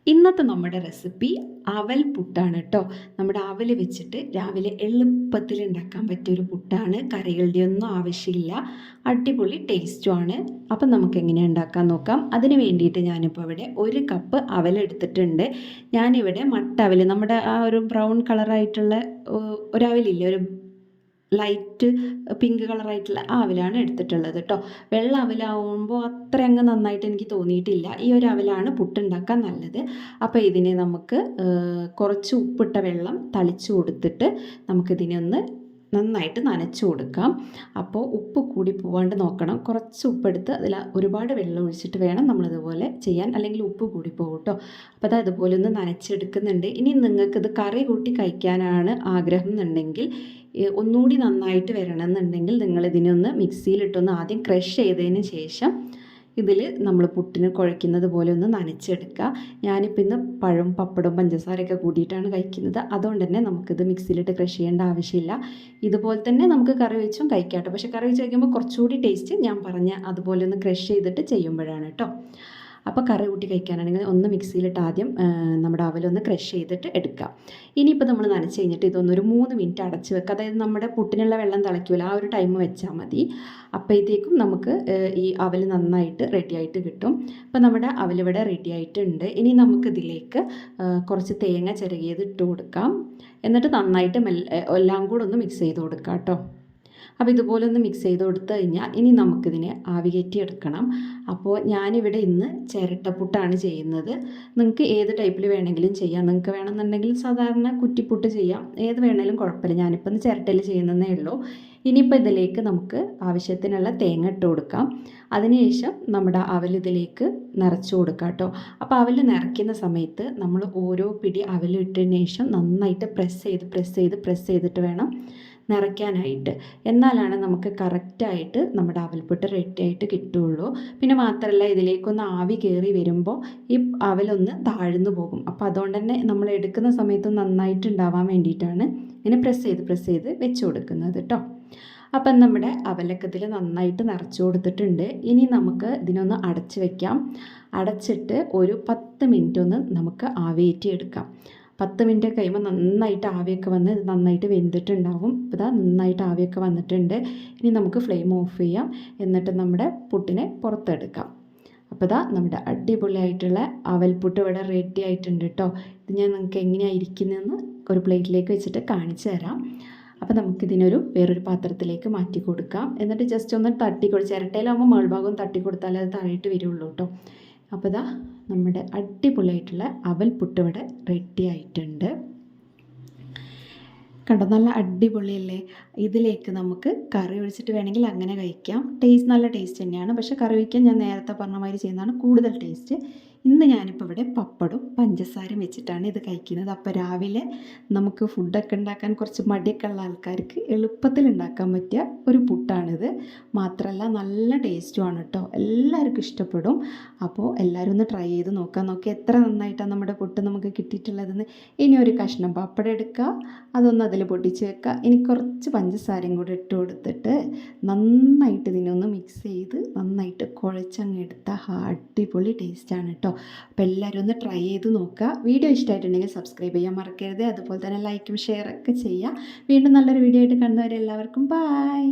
ഇന്നത്തെ നമ്മുടെ റെസിപ്പി അവൽ പുട്ടാണ് കേട്ടോ. നമ്മുടെ അവൽ വെച്ചിട്ട് രാവിലെ എളുപ്പത്തിൽ ഉണ്ടാക്കാൻ പറ്റിയൊരു പുട്ടാണ്. കറികളുടെ ഒന്നും ആവശ്യമില്ല, അടിപൊളി ടേസ്റ്റുമാണ്. അപ്പം നമുക്ക് എങ്ങനെയാണ് ഉണ്ടാക്കാൻ നോക്കാം. അതിന് വേണ്ടിയിട്ട് ഞാനിപ്പോൾ ഇവിടെ 1 കപ്പ് അവൽ എടുത്തിട്ടുണ്ട്. ഞാനിവിടെ മട്ട അവൽ, നമ്മുടെ ആ ഒരു ബ്രൗൺ കളറായിട്ടുള്ള ഒരവലില്ലേ, ഒരു ലൈറ്റ് പിങ്ക് കളറായിട്ടുള്ള ആ അവലാണ് എടുത്തിട്ടുള്ളത് കേട്ടോ. വെള്ള അവലാവുമ്പോൾ അത്ര അങ്ങ് നന്നായിട്ട് എനിക്ക് തോന്നിയിട്ടില്ല. ഈ ഒരു അവലാണ് പുട്ടുണ്ടാക്കാൻ നല്ലത്. അപ്പോൾ ഇതിനെ നമുക്ക് കുറച്ച് ഉപ്പിട്ട വെള്ളം തളിച്ചു കൊടുത്തിട്ട് നമുക്കിതിനെ ഒന്ന് നന്നായിട്ട് നനച്ചു കൊടുക്കാം. അപ്പോൾ ഉപ്പ് കൂടി പോവാണ്ട് നോക്കണം. കുറച്ച് ഉപ്പെടുത്ത് അതിൽ ഒരുപാട് വെള്ളം ഒഴിച്ചിട്ട് വേണം നമ്മളിതുപോലെ ചെയ്യാൻ, അല്ലെങ്കിൽ ഉപ്പ് കൂടി പോകും കേട്ടോ. അപ്പോൾ അത് അതുപോലെ ഒന്ന് നനച്ചെടുക്കുന്നുണ്ട്. ഇനി നിങ്ങൾക്കിത് കറി കൂട്ടി കഴിക്കാനാണ് ആഗ്രഹം എന്നുണ്ടെങ്കിൽ, ഒന്നുകൂടി നന്നായിട്ട് വരണം എന്നുണ്ടെങ്കിൽ നിങ്ങളിതിനൊന്ന് മിക്സിയിലിട്ടൊന്ന് ആദ്യം ക്രഷ് ചെയ്തതിന് ശേഷം ഇതിൽ നമ്മൾ പുട്ടിന് കുഴയ്ക്കുന്നത് പോലെ ഒന്ന് നനച്ചെടുക്കുക. ഞാനിപ്പോൾ ഇന്ന് പഴം, പപ്പടം, പഞ്ചസാരയൊക്കെ കൂടിയിട്ടാണ് കഴിക്കുന്നത്. അതുകൊണ്ട് തന്നെ നമുക്കിത് മിക്സിയിലിട്ട് ക്രഷ് ചെയ്യേണ്ട ആവശ്യമില്ല. ഇതുപോലെ തന്നെ നമുക്ക് കറി വെച്ചും കഴിക്കാം കേട്ടോ. പക്ഷേ കറി വെച്ച് കഴിക്കുമ്പോൾ കുറച്ചുകൂടി ടേസ്റ്റ് ഞാൻ പറഞ്ഞ അതുപോലെ ഒന്ന് ക്രഷ് ചെയ്തിട്ട് ചെയ്യുമ്പോഴാണ് കേട്ടോ. അപ്പോൾ കറി കൂട്ടി കഴിക്കാനാണെങ്കിൽ ഒന്ന് മിക്സിയിലിട്ട് ആദ്യം നമ്മുടെ അവലൊന്ന് ക്രഷ് ചെയ്തിട്ട് എടുക്കാം. ഇനിയിപ്പോൾ നമ്മൾ നനച്ച് കഴിഞ്ഞിട്ട് ഇതൊന്നൊരു 3 മിനിറ്റ് അടച്ച് വെക്കുക. അതായത് നമ്മുടെ പുട്ടിനുള്ള വെള്ളം തിളയ്ക്കുമല്ലോ, ആ ഒരു ടൈം വെച്ചാൽ മതി. അപ്പോഴത്തേക്കും നമുക്ക് ഈ അവൽ നന്നായിട്ട് റെഡിയായിട്ട് കിട്ടും. അപ്പോൾ നമ്മുടെ അവലിവിടെ റെഡി ആയിട്ടുണ്ട്. ഇനി നമുക്കിതിലേക്ക് കുറച്ച് തേങ്ങ ചിരകിയത് ഇട്ട് കൊടുക്കാം. എന്നിട്ട് നന്നായിട്ട് എല്ലാം കൂടെ ഒന്ന് മിക്സ് ചെയ്ത് കൊടുക്കാം കേട്ടോ. അപ്പോൾ ഇതുപോലെ ഒന്ന് മിക്സ് ചെയ്ത് കൊടുത്തു കഴിഞ്ഞാൽ ഇനി നമുക്കിതിനെ ആവി കയറ്റി എടുക്കണം. അപ്പോൾ ഞാനിവിടെ ഇന്ന് ചിരട്ടപ്പുട്ടാണ് ചെയ്യുന്നത്. നിങ്ങൾക്ക് ഏത് ടൈപ്പിൽ വേണമെങ്കിലും ചെയ്യാം. നിങ്ങൾക്ക് വേണമെന്നുണ്ടെങ്കിൽ സാധാരണ കുറ്റിപ്പുട്ട് ചെയ്യാം, ഏത് വേണമെങ്കിലും കുഴപ്പമില്ല. ഞാനിപ്പോൾ ഇന്ന് ചിരട്ടയിൽ ചെയ്യുന്നതേ ഉള്ളൂ. ഇനിയിപ്പോൾ ഇതിലേക്ക് നമുക്ക് ആവശ്യത്തിനുള്ള തേങ്ങ ഇട്ട് കൊടുക്കാം. അതിനുശേഷം നമ്മുടെ അവൽ ഇതിലേക്ക് നിറച്ച് കൊടുക്കാം കേട്ടോ. അപ്പോൾ അവൽ നിറയ്ക്കുന്ന സമയത്ത് നമ്മൾ ഓരോ പിടി അവൽ ഇട്ടതിന് ശേഷം നന്നായിട്ട് പ്രസ് ചെയ്തിട്ട് വേണം നിറയ്ക്കാനായിട്ട്. എന്നാലാണ് നമുക്ക് കറക്റ്റായിട്ട് നമ്മുടെ അവൽപ്പുട്ട് റെഡിയായിട്ട് കിട്ടുകയുള്ളൂ. പിന്നെ മാത്രമല്ല, ഇതിലേക്കൊന്ന് ആവി കയറി വരുമ്പോൾ ഈ അവലൊന്ന് താഴ്ന്നു പോകും. അപ്പോൾ അതുകൊണ്ട് തന്നെ നമ്മൾ എടുക്കുന്ന സമയത്ത് നന്നായിട്ട് ഉണ്ടാവാൻ വേണ്ടിയിട്ടാണ് ഇങ്ങനെ പ്രസ് ചെയ്ത് വെച്ച് കൊടുക്കുന്നത് കേട്ടോ. അപ്പം നമ്മുടെ അവലൊക്കെ ഇതിൽ നന്നായിട്ട് നിറച്ച് കൊടുത്തിട്ടുണ്ട്. ഇനി നമുക്ക് ഇതിനൊന്ന് അടച്ച് വയ്ക്കാം. അടച്ചിട്ട് ഒരു 10 മിനിറ്റ് ഒന്ന് നമുക്ക് ആവിയേറ്റി എടുക്കാം. 10 മിനിറ്റ് കഴിയുമ്പോൾ നന്നായിട്ട് ആവിയൊക്കെ വന്ന് ഇത് നന്നായിട്ട് വെന്തിട്ടുണ്ടാവും. ഇപ്പോൾ ഇതാ നന്നായിട്ട് ആവിയൊക്കെ വന്നിട്ടുണ്ട്. ഇനി നമുക്ക് ഫ്ലെയിം ഓഫ് ചെയ്യാം. എന്നിട്ട് നമ്മുടെ പുട്ടിനെ പുറത്തെടുക്കാം. അപ്പോൾ ഇതാ നമ്മുടെ അടിപൊളിയായിട്ടുള്ള അവൽപുട്ട് ഇവിടെ റെഡി ആയിട്ടുണ്ട് കേട്ടോ. ഇത് ഞാൻ നിങ്ങൾക്ക് എങ്ങനെയാണ് ഇരിക്കുന്നതെന്ന് ഒരു പ്ലേറ്റിലേക്ക് വെച്ചിട്ട് കാണിച്ചു തരാം. അപ്പോൾ നമുക്കിതിനൊരു വേറൊരു പാത്രത്തിലേക്ക് മാറ്റി കൊടുക്കാം. എന്നിട്ട് ജസ്റ്റ് ഒന്ന് ചിരട്ടയിലാകുമ്പോൾ മേൾഭാഗം തട്ടി കൊടുത്താലേ അത് താഴേട്ട് വരുള്ളൂ കേട്ടോ. അപ്പോൾ ഇതാ നമ്മുടെ അടിപൊളിയായിട്ടുള്ള അവൽപുട്ട് ഇവിടെ റെഡി ആയിട്ടുണ്ട്. കണ്ടോ, നല്ല അടിപൊളിയല്ലേ. ഇതിലേക്ക് നമുക്ക് കറി ഒഴിച്ചിട്ട് വേണമെങ്കിൽ അങ്ങനെ കഴിക്കാം. നല്ല ടേസ്റ്റ് തന്നെയാണ്. പക്ഷേ കറി വയ്ക്കാൻ ഞാൻ നേരത്തെ പറഞ്ഞ മാതിരി ചെയ്യുന്നതാണ് കൂടുതൽ ടേസ്റ്റ്. ഇന്ന് ഞാനിപ്പോൾ ഇവിടെ പപ്പടും പഞ്ചസാരയും വെച്ചിട്ടാണ് ഇത് കഴിക്കുന്നത്. അപ്പോൾ രാവിലെ നമുക്ക് ഫുഡൊക്കെ ഉണ്ടാക്കാൻ കുറച്ച് മടിയൊക്കെ ഉള്ള ആൾക്കാർക്ക് എളുപ്പത്തിൽ ഉണ്ടാക്കാൻ പറ്റിയ ഒരു പുട്ടാണിത്. മാത്രമല്ല നല്ല ടേസ്റ്റുമാണ് കേട്ടോ. എല്ലാവർക്കും ഇഷ്ടപ്പെടും. അപ്പോൾ എല്ലാവരും ഒന്ന് ട്രൈ ചെയ്ത് നോക്കി എത്ര നന്നായിട്ടാണ് നമ്മുടെ പുട്ട് നമുക്ക് കിട്ടിയിട്ടുള്ളതെന്ന്. ഇനി ഒരു കഷ്ണം പപ്പടം എടുക്കുക, അതൊന്ന് അതിൽ പൊട്ടിച്ച് വെക്കുക. ഇനി കുറച്ച് പഞ്ചസാരയും കൂടി ഇട്ട് കൊടുത്തിട്ട് നന്നായിട്ട് ഇതിനൊന്ന് മിക്സ് ചെയ്ത് നന്നായിട്ട് കുഴച്ചങ്ങ് എടുത്താൽ അടിപൊളി ടേസ്റ്റാണ് കേട്ടോ. അപ്പോൾ എല്ലാവരും ഒന്ന് ട്രൈ ചെയ്ത് നോക്കുക. വീഡിയോ ഇഷ്ടമായിട്ടുണ്ടെങ്കിൽ സബ്സ്ക്രൈബ് ചെയ്യാൻ മറക്കരുത്. അതുപോലെ തന്നെ ലൈക്കും ഷെയറൊക്കെ ചെയ്യുക. വീണ്ടും നല്ലൊരു വീഡിയോ ആയിട്ട് കാണുന്നവരെ എല്ലാവർക്കും ബൈ.